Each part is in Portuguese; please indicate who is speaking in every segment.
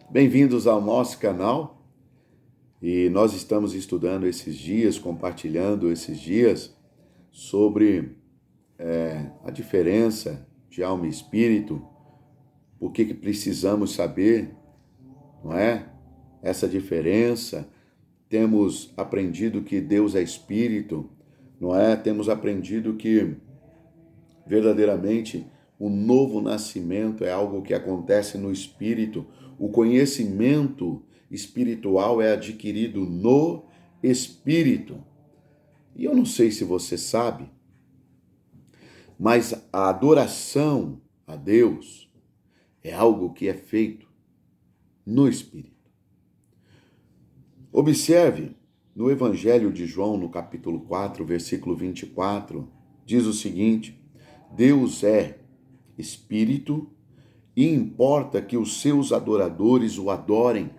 Speaker 1: Bem-vindos ao nosso canal e nós estamos estudando esses dias, compartilhando esses dias sobre a diferença de alma e espírito, o que precisamos saber, não é? Essa diferença, temos aprendido que Deus é espírito, não é? Temos aprendido que verdadeiramente o novo nascimento é algo que acontece no espírito. O conhecimento espiritual é adquirido no espírito. E eu não sei se você sabe, mas a adoração a Deus é algo que é feito no espírito. Observe, no Evangelho de João, no capítulo 4, versículo 24, diz o seguinte: Deus é espírito e importa que os seus adoradores o adorem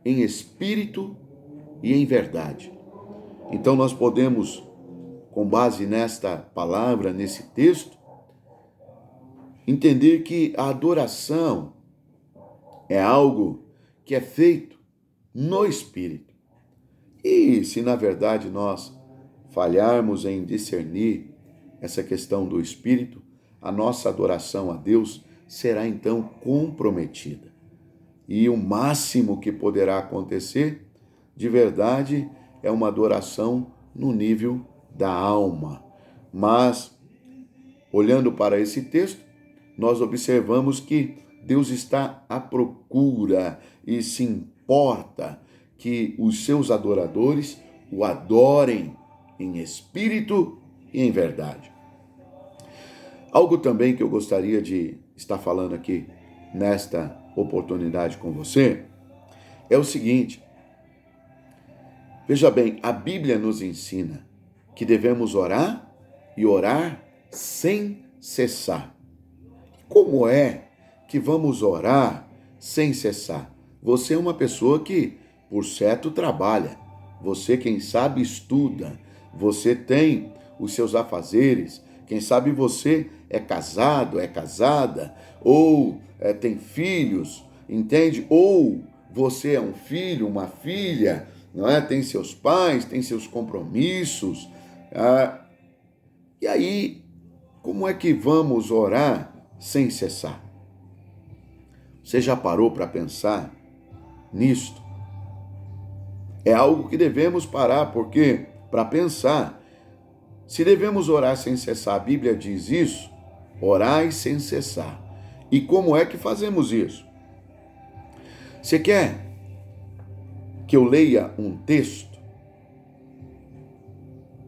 Speaker 1: em espírito e em verdade. Então nós podemos, com base nesta palavra, nesse texto, entender que a adoração é algo que é feito no espírito. E se na verdade nós falharmos em discernir essa questão do espírito, a nossa adoração a Deus será então comprometida. E o máximo que poderá acontecer, de verdade, é uma adoração no nível da alma. Mas, olhando para esse texto, nós observamos que Deus está à procura e se importa que os seus adoradores o adorem em espírito e em verdade. Algo também que eu gostaria de estar falando aqui nesta oportunidade com você é o seguinte: veja bem, a Bíblia nos ensina que devemos orar e orar sem cessar. Como é que vamos orar sem cessar? Você é uma pessoa que, por certo, trabalha. Você, quem sabe, estuda. Você tem os seus afazeres. Quem sabe você é casado, é casada, ou tem filhos, entende? Ou você é um filho, uma filha, não é? Tem seus pais, tem seus compromissos. E aí, como é que vamos orar sem cessar? Você já parou para pensar nisto? É algo que devemos parar, porque para pensar, se devemos orar sem cessar, a Bíblia diz isso, orai sem cessar. E como é que fazemos isso? Você quer que eu leia um texto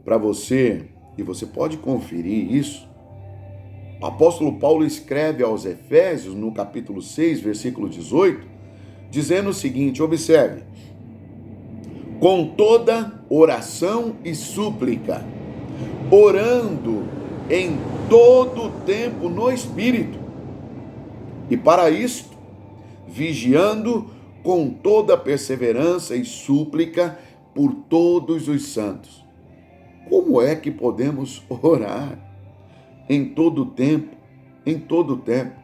Speaker 1: para você, e você pode conferir isso? O apóstolo Paulo escreve aos Efésios, no capítulo 6, versículo 18, dizendo o seguinte, observe: com toda oração e súplica, orando em todo o tempo no Espírito, e para isto, vigiando com toda perseverança e súplica por todos os santos. Como é que podemos orar em todo o tempo? Em todo o tempo.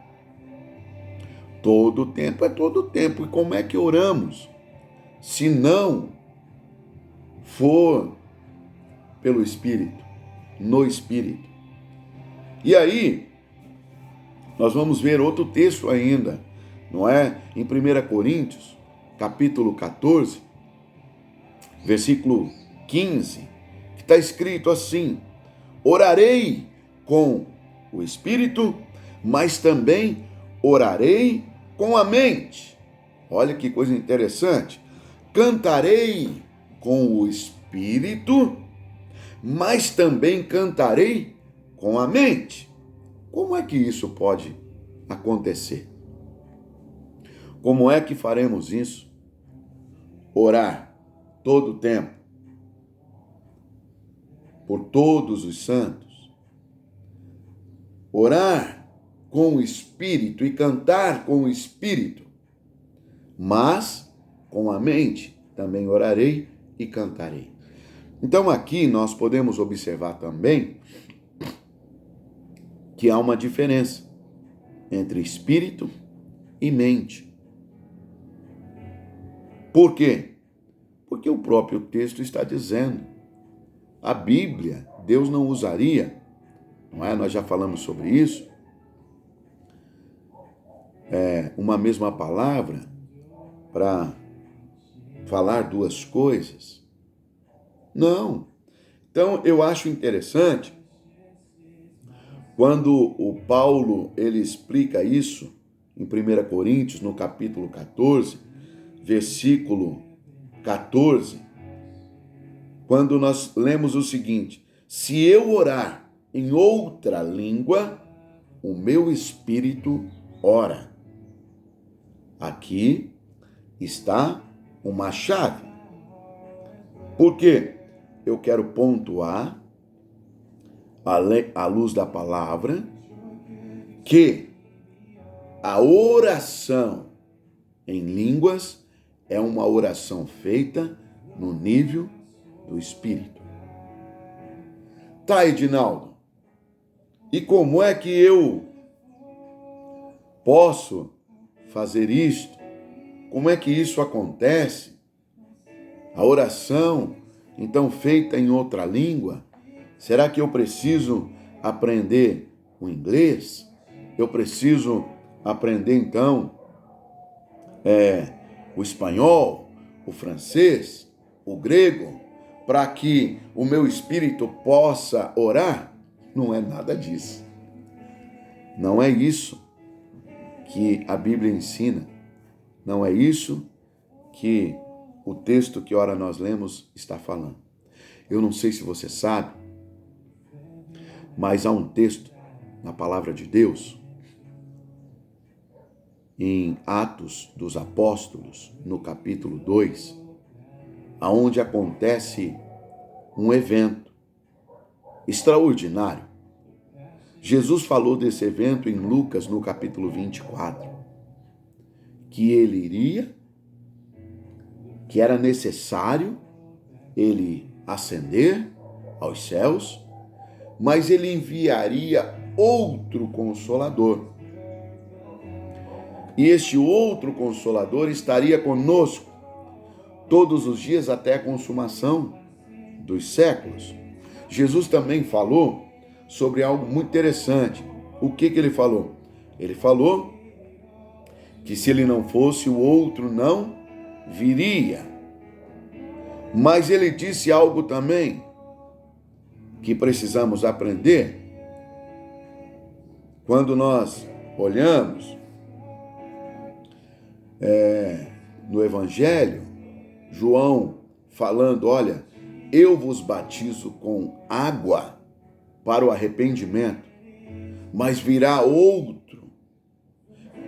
Speaker 1: Todo o tempo é todo o tempo. E como é que oramos? Se não for pelo Espírito, no Espírito. E aí, nós vamos ver outro texto ainda, não é? Em 1 Coríntios, capítulo 14, versículo 15, que está escrito assim: orarei com o Espírito, mas também orarei com a mente. Olha que coisa interessante. Cantarei com o Espírito, mas também cantarei com a mente. Como é que isso pode acontecer? Como é que faremos isso? Orar todo o tempo por todos os santos. Orar com o Espírito e cantar com o Espírito, mas com a mente também orarei e cantarei. Então aqui nós podemos observar também que há uma diferença entre espírito e mente. Por quê? Porque o próprio texto está dizendo. A Bíblia, Deus não usaria, não é? Nós já falamos sobre isso, uma mesma palavra para falar duas coisas. Não. Então, eu acho interessante quando o Paulo ele explica isso em 1 Coríntios, no capítulo 14, versículo 14, quando nós lemos o seguinte: se eu orar em outra língua, o meu espírito ora. Aqui está uma chave. Por quê? Eu quero pontuar, à luz da palavra, que a oração em línguas é uma oração feita no nível do Espírito. Tá, Edinaldo, e como é que eu posso fazer isto? Como é que isso acontece? A oração, então, feita em outra língua, será que eu preciso aprender o inglês? Eu preciso aprender, então, o espanhol, o francês, o grego, para que o meu espírito possa orar? Não é nada disso. Não é isso que a Bíblia ensina. Não é isso que o texto que ora nós lemos está falando. Eu não sei se você sabe, mas há um texto na palavra de Deus, em Atos dos Apóstolos, no capítulo 2, aonde acontece um evento extraordinário. Jesus falou desse evento em Lucas, no capítulo 24, que ele iria, que era necessário ele ascender aos céus, mas ele enviaria outro Consolador. E este outro Consolador estaria conosco todos os dias até a consumação dos séculos. Jesus também falou sobre algo muito interessante. O que ele falou? Ele falou que se ele não fosse, o outro não viria. Mas ele disse algo também que precisamos aprender. Quando nós olhamos no Evangelho, João falando, olha, eu vos batizo com água para o arrependimento, mas virá outro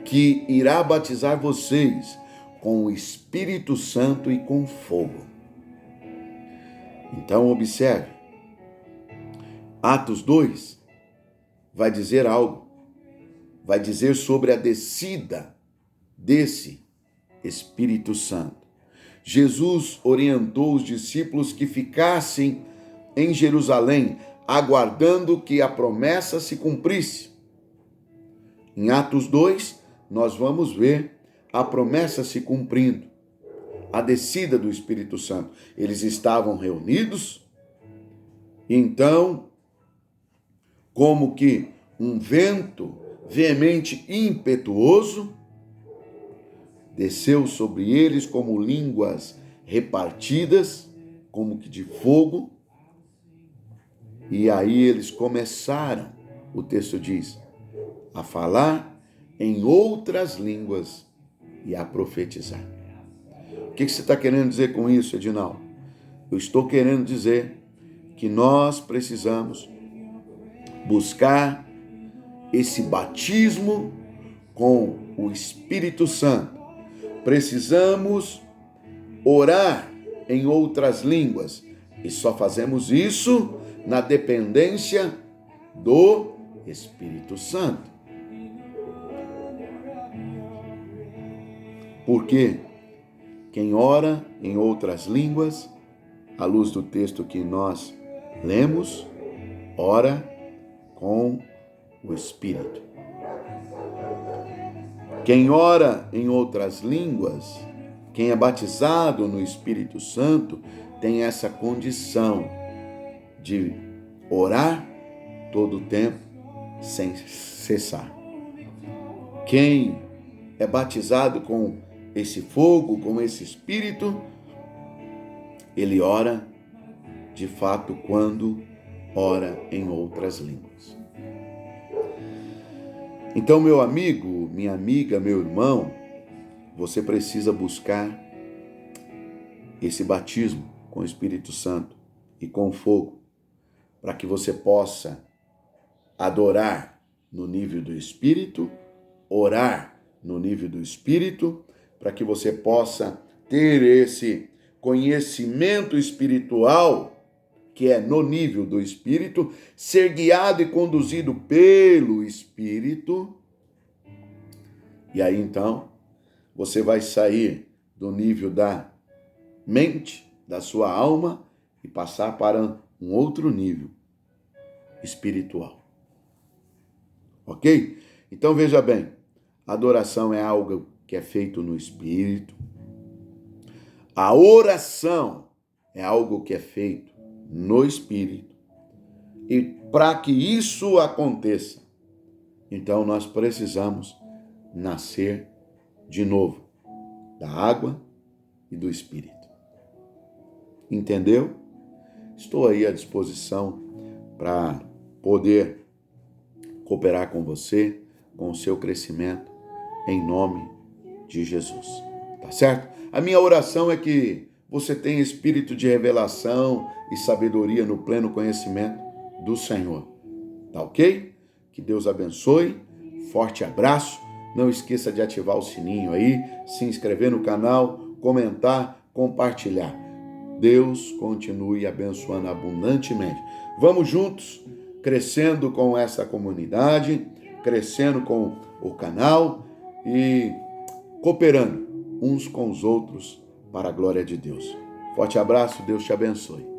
Speaker 1: que irá batizar vocês com o Espírito Santo e com fogo. Então observe, Atos 2 vai dizer algo, vai dizer sobre a descida desse Espírito Santo. Jesus orientou os discípulos que ficassem em Jerusalém, aguardando que a promessa se cumprisse. Em Atos 2, nós vamos ver a promessa se cumprindo, a descida do Espírito Santo. Eles estavam reunidos, então, como que um vento veemente e impetuoso desceu sobre eles como línguas repartidas, como que de fogo, e aí eles começaram, o texto diz, a falar em outras línguas e a profetizar. O que você está querendo dizer com isso, Edinaldo? Eu estou querendo dizer que nós precisamos buscar esse batismo com o Espírito Santo. Precisamos orar em outras línguas. E só fazemos isso na dependência do Espírito Santo. Porque quem ora em outras línguas, à luz do texto que nós lemos, ora com o Espírito. Quem ora em outras línguas Quem é batizado no Espírito Santo tem essa condição de orar todo o tempo sem cessar. Quem é batizado com esse fogo, com esse Espírito, ele ora de fato quando ora em outras línguas. Então, meu amigo, minha amiga, meu irmão, você precisa buscar esse batismo com o Espírito Santo e com fogo, para que você possa adorar no nível do Espírito, orar no nível do Espírito, para que você possa ter esse conhecimento espiritual, que é no nível do Espírito, ser guiado e conduzido pelo Espírito. E aí então, você vai sair do nível da mente, da sua alma, e passar para um outro nível espiritual. Ok? Então veja bem, adoração é algo que é feito no Espírito. A oração é algo que é feito no Espírito. E para que isso aconteça, então nós precisamos nascer de novo da água e do Espírito. Entendeu? Estou aí à disposição para poder cooperar com você, com o seu crescimento, em nome de Jesus. Tá certo? A minha oração é que você tenha espírito de revelação e sabedoria no pleno conhecimento do Senhor. Tá ok? Que Deus abençoe. Forte abraço. Não esqueça de ativar o sininho aí, se inscrever no canal, comentar, compartilhar. Deus continue abençoando abundantemente. Vamos juntos, crescendo com essa comunidade, crescendo com o canal e cooperando uns com os outros para a glória de Deus. Forte abraço, Deus te abençoe.